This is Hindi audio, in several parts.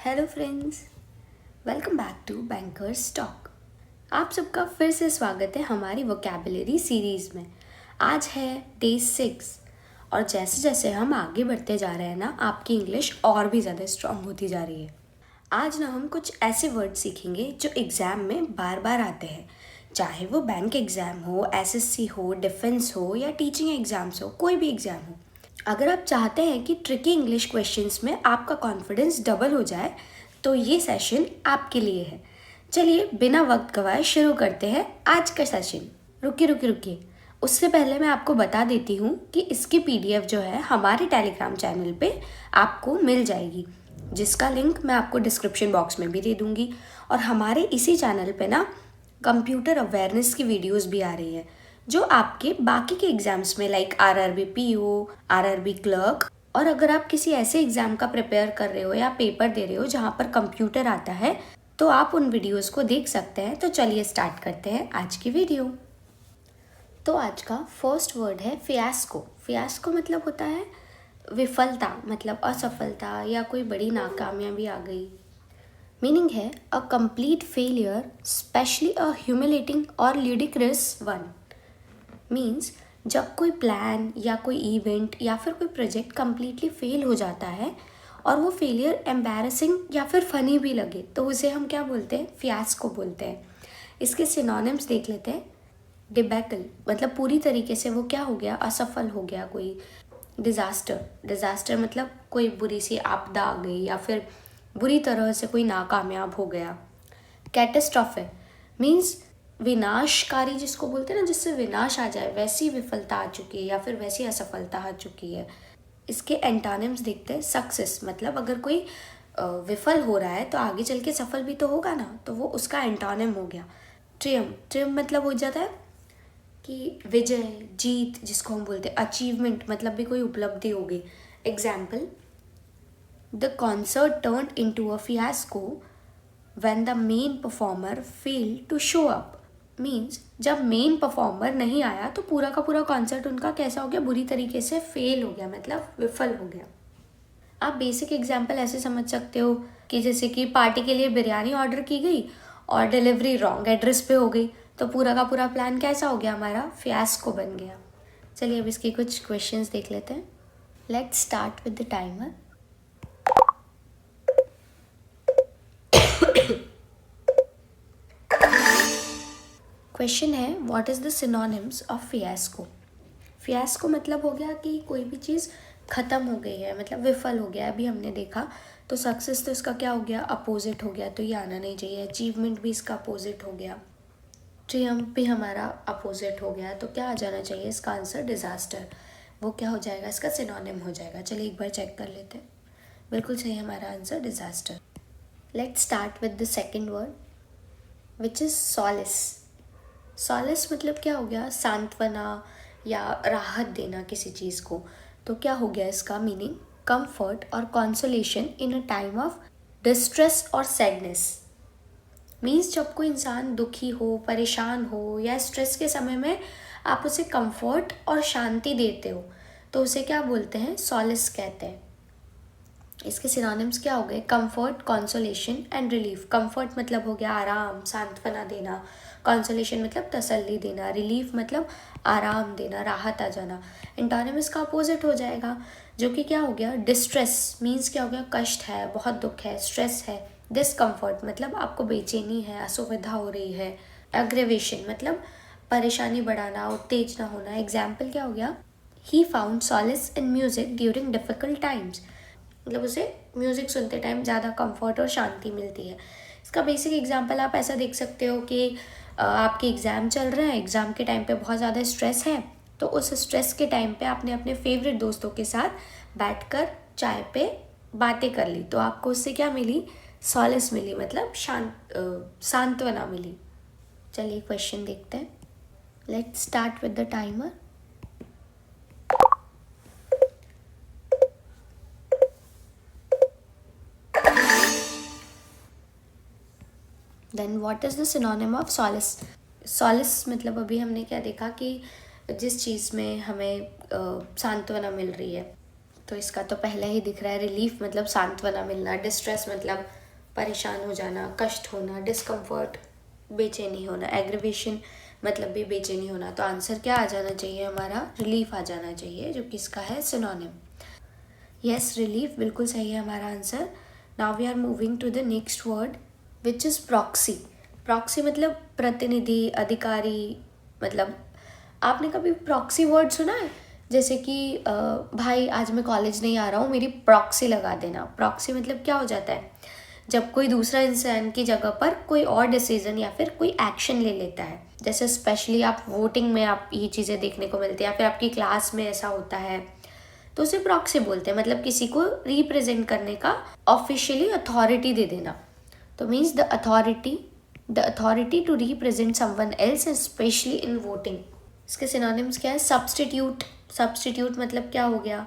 Hello friends, welcome back to Bankers Talk. आप सबका फिर से स्वागत है हमारी वोकैबुलरी सीरीज़ में। आज है डे 6 और जैसे जैसे हम आगे बढ़ते जा रहे हैं ना, आपकी इंग्लिश और भी ज़्यादा स्ट्रांग होती जा रही है। आज ना हम कुछ ऐसे वर्ड सीखेंगे जो एग्ज़ाम में बार बार आते हैं, चाहे वो बैंक एग्ज़ाम हो, एसएससी हो, डिफेंस हो या टीचिंग एग्ज़ाम्स हो, कोई भी एग्ज़ाम हो। अगर आप चाहते हैं कि ट्रिकी इंग्लिश क्वेश्चंस में आपका कॉन्फिडेंस डबल हो जाए तो ये सेशन आपके लिए है। चलिए बिना वक्त गवाए शुरू करते हैं आज का सेशन। रुकिए, उससे पहले मैं आपको बता देती हूँ कि इसकी पीडीएफ जो है हमारे टेलीग्राम चैनल पे आपको मिल जाएगी, जिसका लिंक मैं आपको डिस्क्रिप्शन बॉक्स में भी दे दूँगी। और हमारे इसी चैनल पे ना कंप्यूटर अवेयरनेस की वीडियोस भी आ रही है, जो आपके बाकी के एग्जाम्स में like RRB PO, RRB clerk, और अगर आप किसी ऐसे एग्जाम का प्रिपेयर कर रहे हो या पेपर दे रहे हो जहाँ पर कंप्यूटर आता है, तो आप उन वीडियोस को देख सकते हैं। तो चलिए स्टार्ट करते हैं आज की वीडियो। तो आज का फर्स्ट वर्ड है फियास्को। फियास्को मतलब होता है विफलता, मतलब असफलता या कोई बड़ी नाकामयाबी आ गई। मीनिंग है a complete failure, specially a humiliating और ल्यूडिक्रस वन। मीन्स जब कोई प्लान या कोई इवेंट या फिर कोई प्रोजेक्ट कम्प्लीटली फेल हो जाता है और वो फेलियर एम्बैरसिंग या फिर फ़नी भी लगे, तो उसे हम क्या बोलते हैं? फियास्को बोलते हैं। इसके सिनोनिम्स देख लेते हैं। डिबैकल मतलब पूरी तरीके से वो क्या हो गया? असफल हो गया कोई। डिज़ास्टर मतलब कोई बुरी सी आपदा आ गई या फिर बुरी तरह से कोई नाकामयाब हो गया। कैटास्ट्रॉफे मीन्स विनाशकारी, जिसको बोलते हैं ना, जिससे विनाश आ जाए, वैसी विफलता आ चुकी है या फिर वैसी असफलता आ चुकी है। इसके एंटोनिम्स देखते हैं। सक्सेस मतलब अगर कोई विफल हो रहा है तो आगे चल के सफल भी तो होगा ना, तो वो उसका एंटोनिम हो गया। ट्रियम्फ मतलब हो जाता है कि विजय, जीत, जिसको हम बोलते हैं। अचीवमेंट मतलब भी कोई उपलब्धि हो गई। Example, the concert turned into a fiasco when the main performer failed to show up। Means जब मेन परफॉर्मर नहीं आया तो पूरा का पूरा कॉन्सर्ट उनका कैसा हो गया? बुरी तरीके से फेल हो गया, मतलब विफल हो गया। आप बेसिक एग्जाम्पल ऐसे समझ सकते हो कि जैसे कि पार्टी के लिए बिरयानी ऑर्डर की गई और डिलीवरी रॉन्ग एड्रेस पे हो गई, तो पूरा का पूरा प्लान कैसा हो गया? हमारा फियास्को बन गया। चलिए अब इसके कुछ क्वेश्चंस देख लेते हैं। Let's start with the timer. Question है what is the synonyms of fiasco. Fiasco मतलब हो गया कि कोई भी चीज़ ख़त्म हो गई है, मतलब विफल हो गया। अभी हमने देखा तो सक्सेस तो इसका क्या हो गया? अपोजिट हो गया, तो ये आना नहीं चाहिए। अचीवमेंट भी इसका अपोजिट हो गया। ट्रियम्फ भी हमारा अपोजिट हो गया, तो क्या आ जाना चाहिए इसका आंसर? डिज़ास्टर। वो क्या हो जाएगा? इसका सिनोनिम हो जाएगा। चलिए एक बार चेक कर लेते हैं। बिल्कुल सही हमारा answer disaster. Let's start with the second word which is Solis. Solace मतलब क्या हो गया? सांत्वना या राहत देना किसी चीज़ को। तो क्या हो गया इसका मीनिंग? कंफर्ट और consolation in a time of distress और सैडनेस। मीन्स जब कोई इंसान दुखी हो, परेशान हो या स्ट्रेस के समय में आप उसे कंफर्ट और शांति देते हो, तो उसे क्या बोलते हैं? सॉलिस कहते हैं। इसके सिनोनिम्स क्या हो गए? Comfort, consolation and relief. Comfort मतलब हो गया आराम, सांत्वना देना। कंसोलेशन मतलब तसल्ली देना। रिलीफ मतलब आराम देना, राहत आ जाना। एंटोनिम इसका अपोजिट हो जाएगा, जो कि क्या हो गया? डिस्ट्रेस मीन्स क्या हो गया? कष्ट है, बहुत दुख है, स्ट्रेस है। डिस्कम्फर्ट मतलब आपको बेचैनी है, असुविधा हो रही है। एग्रेवेशन मतलब परेशानी बढ़ाना, उत्तेजना होना। एग्जाम्पल क्या हो गया? He found Solis in music during difficult times. मतलब उसे म्यूज़िक सुनते टाइम ज़्यादा कंफर्ट और शांति मिलती है। इसका बेसिक एग्जांपल आप ऐसा देख सकते हो कि आपके एग्ज़ाम चल रहे हैं, एग्ज़ाम के टाइम पे बहुत ज़्यादा स्ट्रेस है, तो उस स्ट्रेस के टाइम पे आपने अपने फेवरेट दोस्तों के साथ बैठकर चाय पे बातें कर ली, तो आपको उससे क्या मिली? सॉलिस मिली, मतलब सांत्वना मिली। चलिए क्वेश्चन देखते हैं। Let's start with the timer. Then what is the synonym of solace. Solace मतलब अभी हमने क्या देखा कि जिस चीज़ में हमें सांत्वना मिल रही है। तो इसका तो पहला ही दिख रहा है, रिलीफ मतलब सांत्वना मिलना, डिस्ट्रेस मतलब परेशान हो जाना, कष्ट होना, डिस्कम्फर्ट बेचैनी होना, एग्रीवेशन मतलब भी बेचैनी होना। तो आंसर क्या आ जाना चाहिए हमारा, रिलीफ आ जाना चाहिए, जो कि इसका है सिनोनिम। यस, रिलीफ बिल्कुल सही है हमारा answer. Now we are moving to the next word which is proxy. Proxy मतलब प्रतिनिधि, अधिकारी। मतलब आपने कभी प्रॉक्सी वर्ड सुना है? जैसे कि भाई आज मैं कॉलेज नहीं आ रहा हूँ, मेरी प्रॉक्सी लगा देना। प्रॉक्सी मतलब क्या हो जाता है, जब कोई दूसरा इंसान की जगह पर कोई और डिसीजन या फिर कोई एक्शन ले लेता है। जैसे स्पेशली आप वोटिंग में आप ये चीज़ें देखने को मिलती है, या फिर आपकी क्लास में ऐसा होता है, तो उसे प्रॉक्सी बोलते हैं। मतलब किसी को रिप्रेजेंट करने का ऑफिशियली अथॉरिटी दे देना। तो means the authority to represent someone else, especially in voting. इसके सिनोनिम्स क्या है? सब्स्टिट्यूट। सब्स्टिट्यूट मतलब क्या हो गया,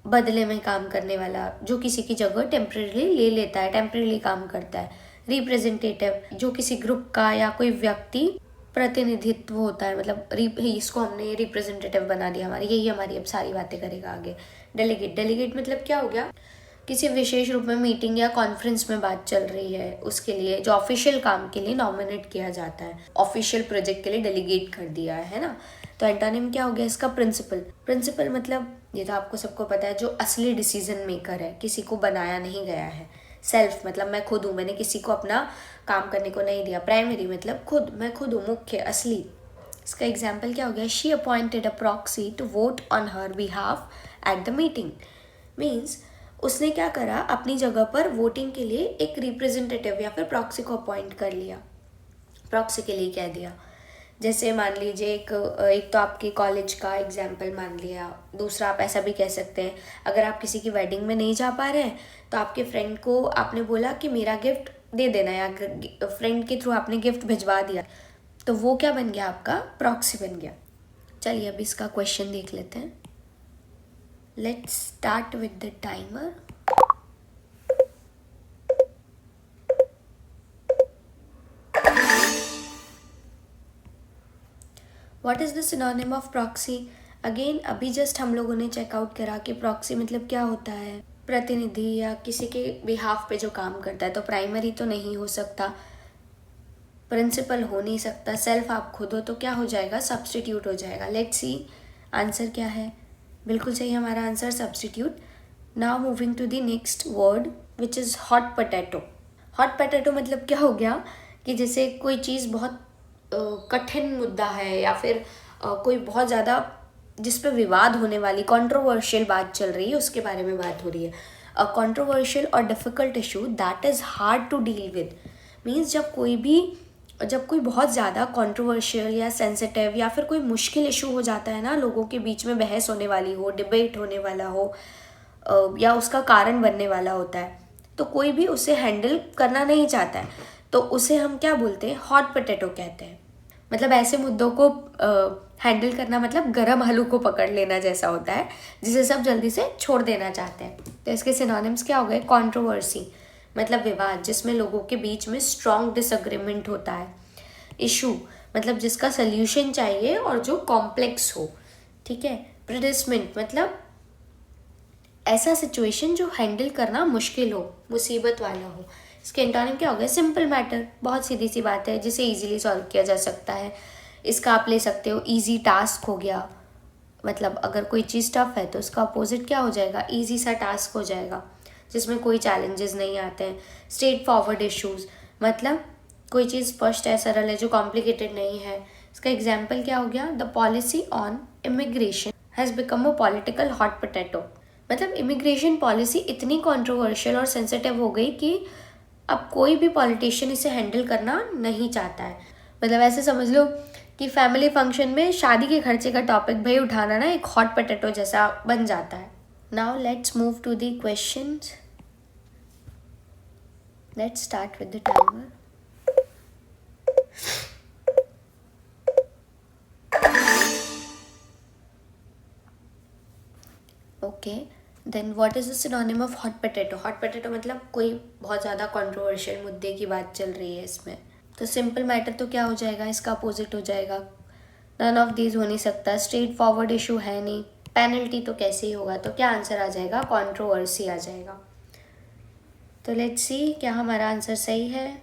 बदले में काम करने वाला, जो किसी की जगह टेम्परेरी ले लेता है, टेम्परेरी काम करता है। रिप्रेजेंटेटिव, जो किसी ग्रुप का या कोई व्यक्ति प्रतिनिधित्व होता है, मतलब इसको हमने रिप्रेजेंटेटिव बना दिया हमारी, यही हमारी अब सारी बातें करेगा आगे। डेलीगेट। डेलीगेट मतलब क्या हो गया, किसी विशेष रूप में मीटिंग या कॉन्फ्रेंस में बात चल रही है, उसके लिए जो ऑफिशियल काम के लिए नॉमिनेट किया जाता है, ऑफिशियल प्रोजेक्ट के लिए डेलीगेट कर दिया है ना। तो एंटोनिम क्या हो गया इसका? प्रिंसिपल। प्रिंसिपल मतलब ये तो आपको सबको पता है, जो असली डिसीजन मेकर है, किसी को बनाया नहीं गया है। सेल्फ मतलब मैं खुद हूँ, मैंने किसी को अपना काम करने को नहीं दिया। प्राइमरी मतलब खुद, मैं खुद हूँ, मुख्य, असली। इसका एग्जाम्पल क्या हो गया? She appointed a proxy to vote on her behalf at the meeting. Means उसने क्या करा, अपनी जगह पर वोटिंग के लिए एक रिप्रेजेंटेटिव या फिर प्रॉक्सी को अपॉइंट कर लिया, प्रॉक्सी के लिए कह दिया। जैसे मान लीजिए एक तो आपके कॉलेज का एग्जाम्पल मान लिया, दूसरा आप ऐसा भी कह सकते हैं, अगर आप किसी की वेडिंग में नहीं जा पा रहे हैं तो आपके फ्रेंड को आपने बोला कि मेरा गिफ्ट दे देना, या फ्रेंड के थ्रू आपने गिफ्ट भिजवा दिया, तो वो क्या बन गया? आपका प्रॉक्सी बन गया। चलिए अब इसका क्वेश्चन देख लेते हैं। Let's start with the timer. What is the synonym of proxy? Again अभी जस्ट हम लोगों ने चेकआउट करा कि प्रॉक्सी मतलब क्या होता है, प्रतिनिधि या किसी के बिहाफ पे जो काम करता है। तो प्राइमरी तो नहीं हो सकता, प्रिंसिपल हो नहीं सकता, सेल्फ आप खुद हो, तो क्या हो जाएगा? सब्स्टिट्यूट हो जाएगा। लेट्स सी आंसर क्या है। बिल्कुल सही हमारा answer, substitute. Now moving to the next word which is hot potato. Hot potato मतलब क्या हो गया कि जैसे कोई चीज़ बहुत कठिन मुद्दा है, या फिर कोई बहुत ज़्यादा जिस पे विवाद होने वाली कंट्रोवर्शियल बात चल रही है, उसके बारे में बात हो रही है। अ कंट्रोवर्शियल और difficult issue that is hard to deal with. Means जब कोई बहुत ज़्यादा कंट्रोवर्शियल या सेंसिटिव या फिर कोई मुश्किल इशू हो जाता है ना, लोगों के बीच में बहस होने वाली हो, डिबेट होने वाला हो, या उसका कारण बनने वाला होता है, तो कोई भी उसे हैंडल करना नहीं चाहता है, तो उसे हम क्या बोलते हैं? हॉट पोटैटो कहते हैं। मतलब ऐसे मुद्दों को हैंडल करना मतलब गरम आलू को पकड़ लेना जैसा होता है, जिसे सब जल्दी से छोड़ देना चाहते हैं। तो इसके सिनोनिम्स क्या हो गए? कंट्रोवर्सी मतलब विवाद, जिसमें लोगों के बीच में स्ट्रॉन्ग डिसएग्रीमेंट होता है। इशू मतलब जिसका सल्यूशन चाहिए और जो कॉम्प्लेक्स हो, ठीक है। प्रेडिसमेंट मतलब ऐसा सिचुएशन जो हैंडल करना मुश्किल हो, मुसीबत वाला हो। इसके एंटोनिम क्या हो गया? सिंपल मैटर, बहुत सीधी सी बात है जिसे इजीली सॉल्व किया जा सकता है। इसका आप ले सकते हो इजी टास्क हो गया, मतलब अगर कोई चीज़ टफ है तो उसका अपोजिट क्या हो जाएगा? इजी सा टास्क हो जाएगा, जिसमें कोई चैलेंजेस नहीं आते हैं। स्ट्रेट फॉरवर्ड इश्यूज़ मतलब कोई चीज़ स्पष्ट है, सरल है, जो कॉम्प्लिकेटेड नहीं है। इसका एग्जाम्पल क्या हो गया? The policy on immigration has become a political hot potato. मतलब इमिग्रेशन पॉलिसी इतनी कंट्रोवर्शियल और सेंसिटिव हो गई कि अब कोई भी पॉलिटिशियन इसे हैंडल करना नहीं चाहता है। मतलब ऐसे समझ लो कि फैमिली फंक्शन में शादी के खर्चे का टॉपिक भाई उठाना ना एक हॉट पोटैटो जैसा बन जाता है। Now let's move to the questions. Let's start with the timer. Okay, then what is the synonym of hot potato? Hot potato मतलब कोई बहुत ज़्यादा कंट्रोवर्शियल मुद्दे की बात चल रही है इसमें। तो सिंपल मैटर तो क्या हो जाएगा? इसका अपोजिट हो जाएगा। नन ऑफ दीज हो नहीं सकता। स्ट्रेट फॉरवर्ड इशू है नहीं, पेनल्टी तो कैसे ही होगा, तो क्या आंसर आ जाएगा, कंट्रोवर्सी आ जाएगा। तो लेट्स सी क्या हमारा आंसर सही है।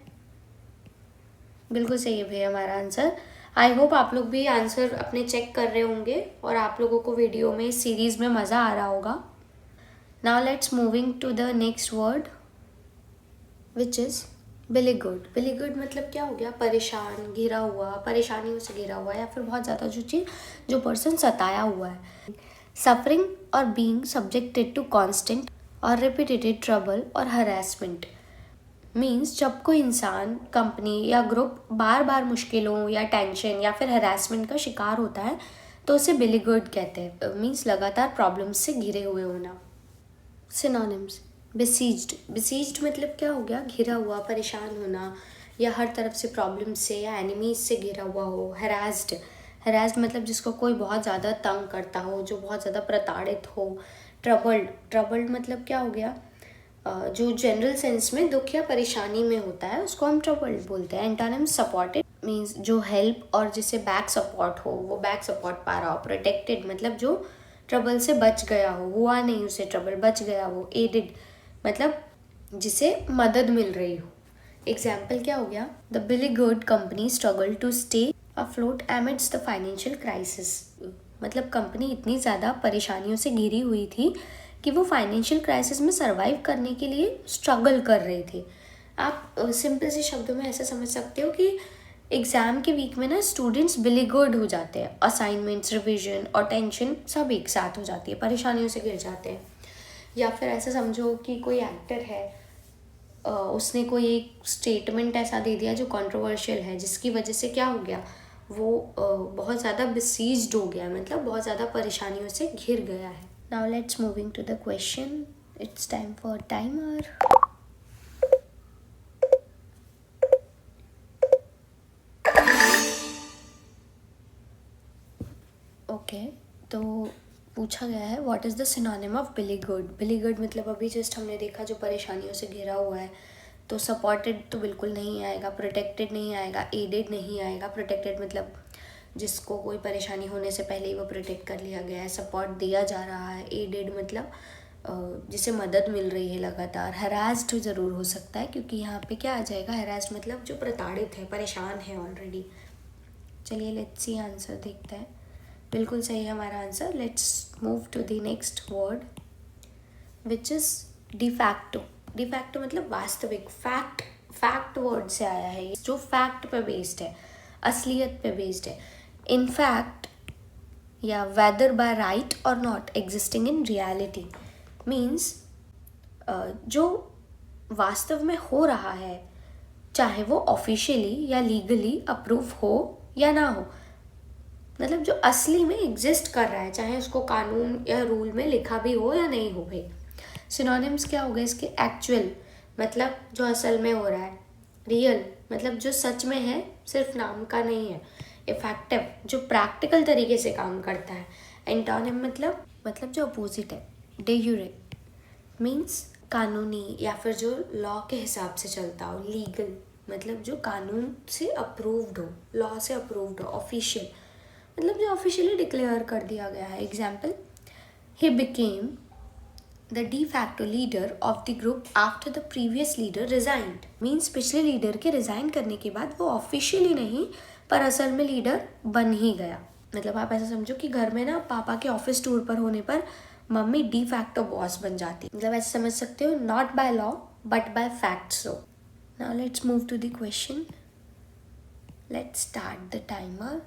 बिल्कुल सही है भैया हमारा आंसर। आई होप आप लोग भी आंसर अपने चेक कर रहे होंगे और आप लोगों को वीडियो में, इस सीरीज में मज़ा आ रहा होगा। Now let's moving to the next word which is beleaguered. Beleaguered मतलब क्या हो गया, परेशान, घिरा हुआ, परेशानियों से घिरा हुआ, या फिर बहुत ज़्यादा जो पर्सन सताया हुआ है। सफरिंग और बीइंग सब्जेक्टेड टू कांस्टेंट और रिपीटेड ट्रबल और हरासमेंट। मीन्स जब कोई इंसान, कंपनी या ग्रुप बार बार मुश्किलों या टेंशन या फिर हरासमेंट का शिकार होता है तो उसे बिलीगुड कहते हैं। मीन्स लगातार प्रॉब्लम्स से घिरे हुए होना। सिनोनिम्स, बेसीज्ड। बेसीज्ड मतलब क्या हो गया, घिरा हुआ, परेशान होना, या हर तरफ से प्रॉब्लम से या एनिमीज से घिरा हुआ हो। हरास्ड, हरास्ड मतलब जिसको कोई बहुत ज़्यादा तंग करता हो, जो बहुत ज़्यादा प्रताड़ित हो। ट्रबल्ड, ट्रबल्ड मतलब क्या हो गया, जो जनरल सेंस में दुख या परेशानी में होता है उसको हम ट्रबल्ड बोलते हैं। एंटोनिम, सपोर्टेड मीन्स जो हेल्प और जिसे बैक सपोर्ट हो, वो बैक सपोर्ट पा रहा हो। प्रोटेक्टेड मतलब जो ट्रबल से बच गया हो, हुआ नहीं उसे ट्रबल, बच गया वो। एडेड मतलब जिसे मदद मिल रही हो। एग्जाम्पल क्या हो गया, the beleaguered company struggle to stay afloat amidst the financial crisis. मतलब कंपनी इतनी ज़्यादा परेशानियों से घिरी हुई थी कि वो फाइनेंशियल क्राइसिस में सरवाइव करने के लिए स्ट्रगल कर रहे थे। आप सिंपल से शब्दों में ऐसा समझ सकते हो कि एग्ज़ाम के वीक में ना स्टूडेंट्स बिलीगुड हो जाते हैं, असाइनमेंट्स, रिवीजन और टेंशन सब एक साथ हो जाती है, परेशानियों से घिर जाते हैं। या फिर ऐसा समझो कि कोई एक्टर है, उसने कोई एक स्टेटमेंट ऐसा दे दिया जो कंट्रोवर्शियल है, जिसकी वजह से क्या हो गया, वो बहुत ज़्यादा बिसीज्ड हो गया, मतलब बहुत ज़्यादा परेशानियों से घिर गया है। Now let's moving to the question, it's time for timer. Okay, तो पूछा गया है what is the synonym of beleaguered. Beleaguered मतलब अभी जस्ट हमने देखा जो परेशानियों से घिरा हुआ है, तो सपोर्टेड तो बिल्कुल नहीं आएगा, प्रोटेक्टेड नहीं आएगा, एडेड नहीं आएगा। प्रोटेक्टेड मतलब जिसको कोई परेशानी होने से पहले ही वो प्रोटेक्ट कर लिया गया है, सपोर्ट दिया जा रहा है। एडेड मतलब जिसे मदद मिल रही है लगातार। हरास्ड ज़रूर हो सकता है क्योंकि यहाँ पे क्या आ जाएगा, हरास्ड मतलब जो प्रताड़ित है, परेशान है ऑलरेडी। चलिए लेट्स सी आंसर देखते हैं। बिल्कुल सही है हमारा answer. Let's move to the next word which is de facto. De facto मतलब वास्तविक, फैक्ट, फैक्ट वर्ड से आया है ये, जो फैक्ट पे बेस्ड है, असलियत पे बेस्ड है। इन फैक्ट या वेदर बाय राइट और not existing in reality means जो वास्तव में हो रहा है, चाहे वो ऑफिशियली या लीगली अप्रूव हो या ना हो, मतलब जो असली में एग्जिस्ट कर रहा है, चाहे उसको कानून या रूल में लिखा भी हो या नहीं हो भाई। सिनोनिम्स क्या हो गए इसके, एक्चुअल मतलब जो असल में हो रहा है, रियल मतलब जो सच में है, सिर्फ नाम का नहीं है, इफेक्टिव जो प्रैक्टिकल तरीके से काम करता है। एंटोनिम मतलब जो अपोजिट है। डे यूरे मीन्स कानूनी या फिर जो लॉ के हिसाब से चलता हो। लीगल मतलब जो कानून से अप्रूव्ड हो, लॉ से अप्रूव्ड हो। ऑफिशियल मतलब जो ऑफिशियली डिक्लेयर कर दिया गया है। Example, he became the de facto leader of the group after the previous leader resigned. Means पिछले लीडर के रिजाइन करने के बाद वो ऑफिशियली नहीं पर असल में लीडर बन ही गया। मतलब आप ऐसा समझो कि घर में ना पापा के ऑफिस टूर पर होने पर मम्मी डी फैक्टो बॉस बन जाती, मतलब ऐसे समझ सकते हो, not by law but by fact. So now let's move to the question, let's start the timer.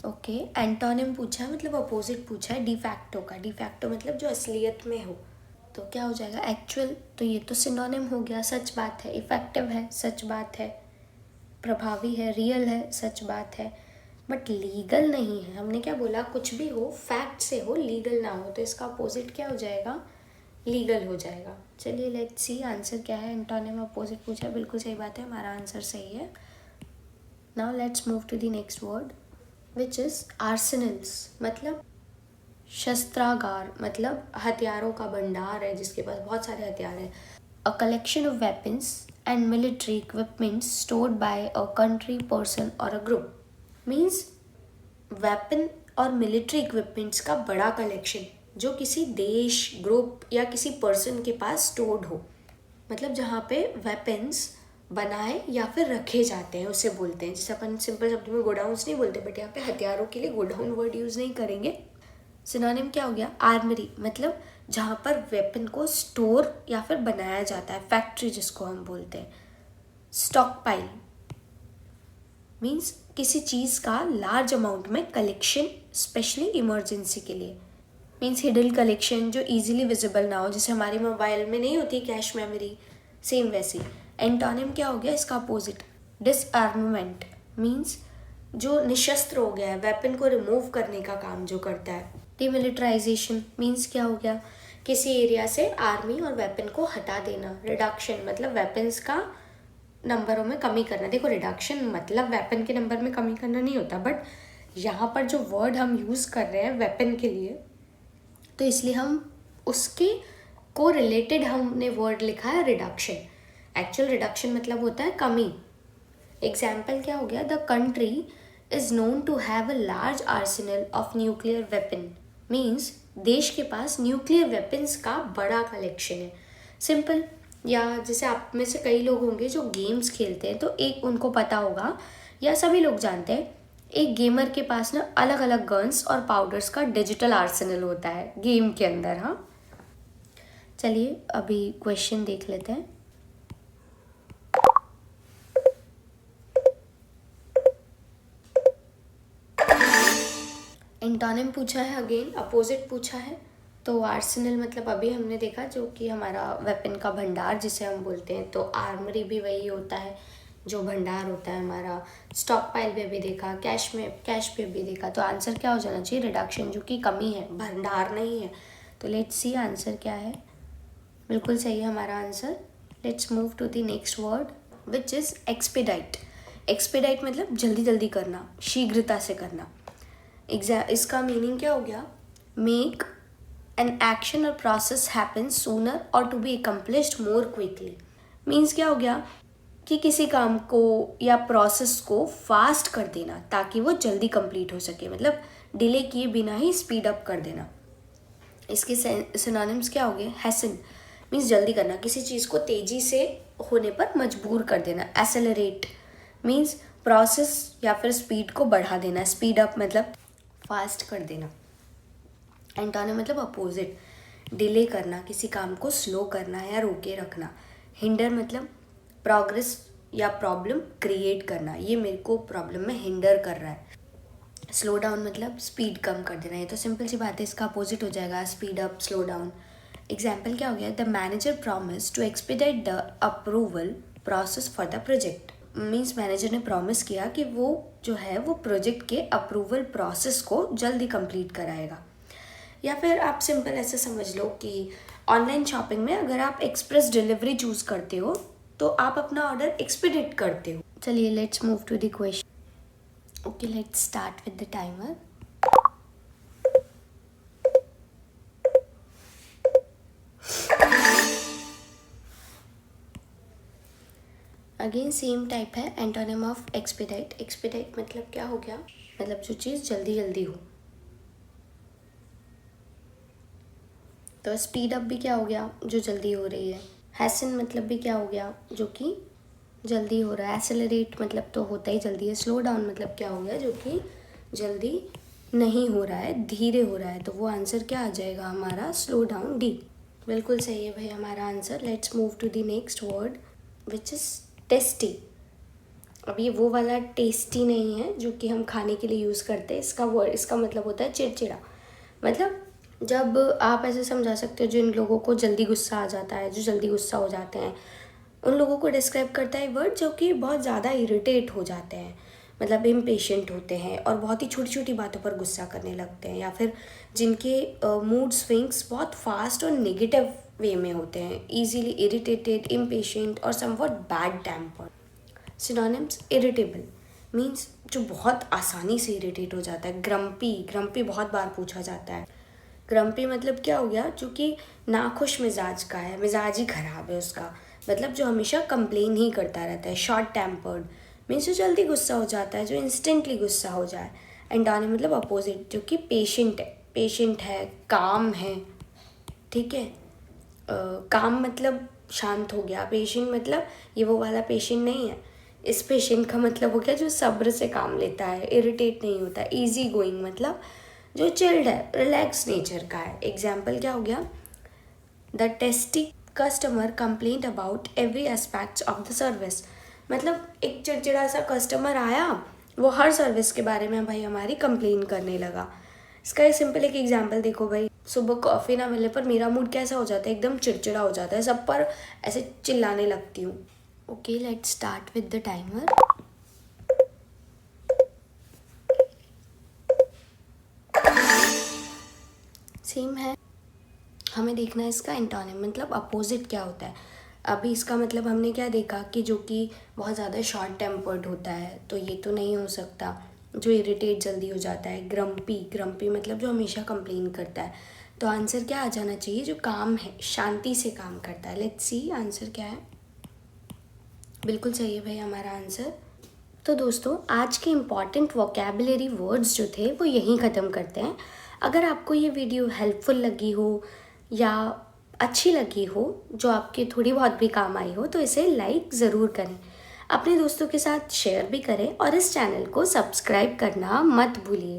Okay, antonym पूछा है मतलब अपोजिट पूछा है डिफैक्टो का। डिफैक्टो मतलब जो असलियत में हो, तो क्या हो जाएगा, एक्चुअल। तो ये तो सिनोनिम हो गया, सच बात है। इफेक्टिव है, सच बात है। प्रभावी है, रियल है, सच बात है। बट लीगल नहीं है। हमने क्या बोला, कुछ भी हो फैक्ट से हो, लीगल ना हो, तो इसका अपोजिट क्या हो जाएगा, लीगल हो जाएगा। चलिए लेट्स सी आंसर क्या है। एंटोनिम अपोजिट पूछा है, बिल्कुल सही बात है, हमारा आंसर सही है। Now let's move to the next word which is arsenals. मतलब शस्त्रागार, मतलब हथियारों का भंडार है जिसके पास बहुत सारे हथियार हैं। a collection of weapons and military equipment stored by a country, person or a group. Means weapon और मिलिट्री इक्विपमेंट्स का बड़ा कलेक्शन जो किसी देश, ग्रुप या किसी पर्सन के पास स्टोर्ड हो. मतलब जहाँ पे वेपन्स बनाए या फिर रखे जाते हैं उसे बोलते हैं. जैसे अपन सिंपल शब्द में गोडाउन्स नहीं बोलते, बट यहाँ पे हथियारों के लिए गोडाउन वर्ड यूज़ नहीं करेंगे. सिनोनिम क्या हो गया? आर्मरी. मतलब जहाँ पर वेपन को स्टोर या फिर बनाया जाता है, फैक्ट्री जिसको हम बोलते हैं. स्टॉक पाइल मीन्स किसी चीज़ का लार्ज अमाउंट में कलेक्शन, स्पेशली इमरजेंसी के लिए. मीन्स हिडन कलेक्शन जो इजीली विजिबल ना हो, जैसे हमारे मोबाइल में नहीं होती कैश मेमोरी, सेम वैसी. एंटोनिम क्या हो गया इसका अपोजिट? डिसआर्ममेंट मीन्स जो निशस्त्र हो गया है, वेपन को रिमूव करने का काम जो करता है. डिमिलिटराइजेशन मीन्स क्या हो गया? किसी एरिया से आर्मी और वेपन को हटा देना. रिडक्शन मतलब वेपन्स का नंबरों में कमी करना. देखो रिडक्शन मतलब वेपन के नंबर में कमी करना नहीं होता, बट यहाँ पर जो वर्ड हम यूज़ कर रहे हैं वेपन के लिए, तो इसलिए हम उसके को रिलेटेड हमने वर्ड लिखा है रिडक्शन. एक्चुअल रिडक्शन मतलब होता है कमी. एग्जाम्पल क्या हो गया? The country is known to have a large arsenal of nuclear weapon. Means देश के पास न्यूक्लियर वेपन्स का बड़ा कलेक्शन है. सिंपल. या जैसे आप में से कई लोग होंगे जो गेम्स खेलते हैं, तो एक उनको पता होगा या सभी लोग जानते हैं, एक गेमर के पास ना अलग अलग गन्स और पाउडर्स का डिजिटल आर्सेनल होता है गेम के अंदर. हाँ, चलिए अभी क्वेश्चन देख लेते हैं. एंटोनिम पूछा है, अगेन अपोजिट पूछा है. तो आर्सेनल मतलब अभी हमने देखा जो कि हमारा वेपन का भंडार जिसे हम बोलते हैं. तो आर्मरी भी वही होता है जो भंडार होता है हमारा. स्टॉक पाइल पे भी देखा, कैश पे भी देखा. तो आंसर क्या हो जाना चाहिए? रिडक्शन, जो कि कमी है, भंडार नहीं है. तो लेट्स सी आंसर क्या है. बिल्कुल सही है हमारा answer. Let's move to the next word which is expedite. Expedite मतलब जल्दी जल्दी करना, शीघ्रता से करना. इसका मीनिंग क्या हो गया? मेक एन एक्शन और प्रोसेस हैपन सूनर और to be accomplished more quickly. Means क्या हो गया कि किसी काम को या प्रोसेस को फास्ट कर देना ताकि वो जल्दी कंप्लीट हो सके. मतलब डिले किए बिना ही स्पीड अप कर देना. इसके सिनोनिम्स क्या हो गए? हैसन मीन्स जल्दी करना, किसी चीज़ को तेज़ी से होने पर मजबूर कर देना. एसेलरेट मीन्स प्रोसेस या फिर स्पीड को बढ़ा देना. स्पीड अप मतलब फास्ट कर देना. एंटोनिम मतलब अपोजिट. डिले करना, किसी काम को स्लो करना या रोके रखना. हिंडर मतलब प्रोग्रेस या प्रॉब्लम क्रिएट करना, ये मेरे को प्रॉब्लम में हिंडर कर रहा है. स्लो डाउन मतलब स्पीड कम कर देना. ये तो सिंपल सी बात है, इसका अपोजिट हो जाएगा speed up, slow down. Example क्या हो गया? The manager promise to expedite the approval process for the project. Means manager ने प्रॉमिस किया कि वो जो है वो प्रोजेक्ट के अप्रूवल प्रोसेस को जल्दी कंप्लीट कराएगा. या फिर आप सिंपल ऐसे समझ लो कि ऑनलाइन शॉपिंग में अगर आप एक्सप्रेस डिलीवरी चूज़ करते हो तो आप अपना ऑर्डर एक्सपीडिट करते हो. चलिए let's move to the question. Okay, let's start with the timer. Again same type है. Antonym of expedite. एक्सपीडाइट मतलब क्या हो गया? मतलब जो चीज़ जल्दी जल्दी हो. तो स्पीड अप भी क्या हो गया? जो जल्दी हो रही है. हैसन मतलब भी क्या हो गया? जो कि जल्दी हो रहा है. एसेलरेट मतलब तो होता ही जल्दी है. स्लो डाउन मतलब क्या हो गया? जो कि जल्दी नहीं हो रहा है, धीरे हो रहा है. तो वो आंसर क्या आ जाएगा हमारा? Slow down, D. बिल्कुल सही है भाई हमारा answer. Let's move to the next word which is tasty. अब ये वो वाला टेस्टी नहीं है जो कि हम खाने के लिए यूज़ करते हैं. इसका मतलब होता है चिड़चिड़ा. मतलब जब आप ऐसे समझा सकते हो जिन लोगों को जल्दी गुस्सा आ जाता है, जो जल्दी गुस्सा हो जाते हैं, उन लोगों को डिस्क्राइब करता है वर्ड जो कि बहुत ज़्यादा इरिटेट हो जाते हैं, मतलब इम्पेशेंट होते हैं और बहुत ही छोटी छोटी बातों पर गुस्सा करने लगते हैं. या फिर जिनके मूड स्विंग्स बहुत फास्ट और नेगेटिव वे में होते हैं. ईजीली इरिटेटेड, इम्पेशेंट और somewhat bad tempered. Synonyms. Irritable means जो बहुत आसानी से इरिटेट हो जाता है. ग्रम्पी बहुत बार पूछा जाता है. ग्रम्पी मतलब क्या हो गया, जो कि नाखुश मिजाज का है, मिजाज ही ख़राब है उसका, मतलब जो हमेशा कंप्लेन ही करता रहता है। शॉर्ट टेम्पर्ड मीन्स जो जल्दी गुस्सा हो जाता है, जो इंस्टेंटली गुस्सा हो जाए। एंटोनिम मतलब अपोजिट, जो कि पेशेंट है, काम है, ठीक है। काम मतलब शांत हो गया, पेशेंट मतलब ये वो वाला पेशेंट नहीं है। इस पेशेंट का मतलब हो गया जो सब्र से काम लेता है, इरिटेट नहीं होता। इजी गोइंग मतलब जो चिल्ड है, रिलैक्स नेचर का है। एग्जाम्पल क्या हो गया, the tasty customer complaint about every aspects of the service, मतलब एक चिड़चिड़ा सा कस्टमर आया, वो हर सर्विस के बारे में भाई हमारी कंप्लेन करने लगा। इसका एक सिंपल एक एग्जांपल देखो भाई, सुबह कॉफ़ी ना मिलने पर मेरा मूड कैसा हो जाता है, एकदम चिड़चिड़ा हो जाता है, सब पर ऐसे चिल्लाने लगती हूँ। Okay, let's start with the timer. Same है, हमें देखना है इसका एंटोनिम मतलब अपोजिट क्या होता है। अभी इसका मतलब हमने क्या देखा कि जो कि बहुत ज़्यादा शॉर्ट टेम्पर्ड होता है, तो ये तो नहीं हो सकता। जो इरिटेट जल्दी हो जाता है, ग्रम्पी मतलब जो हमेशा कंप्लेन करता है। तो आंसर क्या आ जाना चाहिए, जो काम है, शांति से काम करता है। लेट्स सी आंसर क्या है। बिल्कुल सही है भाई हमारा आंसर। तो दोस्तों, आज के इम्पॉर्टेंट वोकैबुलरी वर्ड्स जो थे वो यहीं ख़त्म करते हैं। अगर आपको ये वीडियो हेल्पफुल लगी हो या अच्छी लगी हो, जो आपके थोड़ी बहुत भी काम आई हो, तो इसे लाइक ज़रूर करें, अपने दोस्तों के साथ शेयर भी करें और इस चैनल को सब्सक्राइब करना मत भूलिए।